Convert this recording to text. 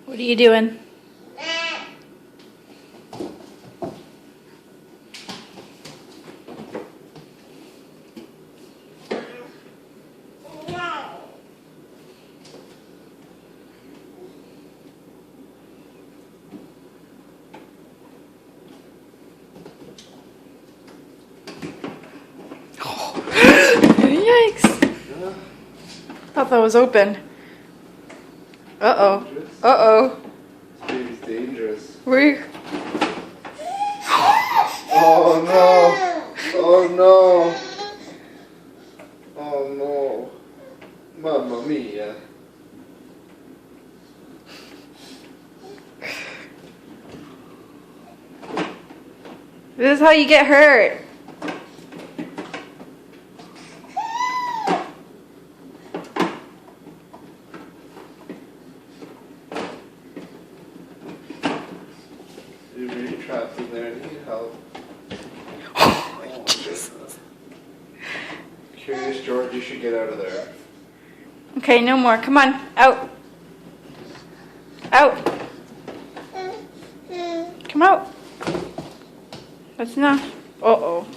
What are you doing? Yikes! Thought that was open. Uh-oh. Uh-oh. This baby's dangerous. We. Oh no! Oh no! Oh no! Mamma mia! This is how you get hurt. You're really trapped in there. Need help. Oh, Jesus. Curious George, you should get out of there. Okay, no more. Come on. Out. Out. Come out. That's enough. Uh-oh.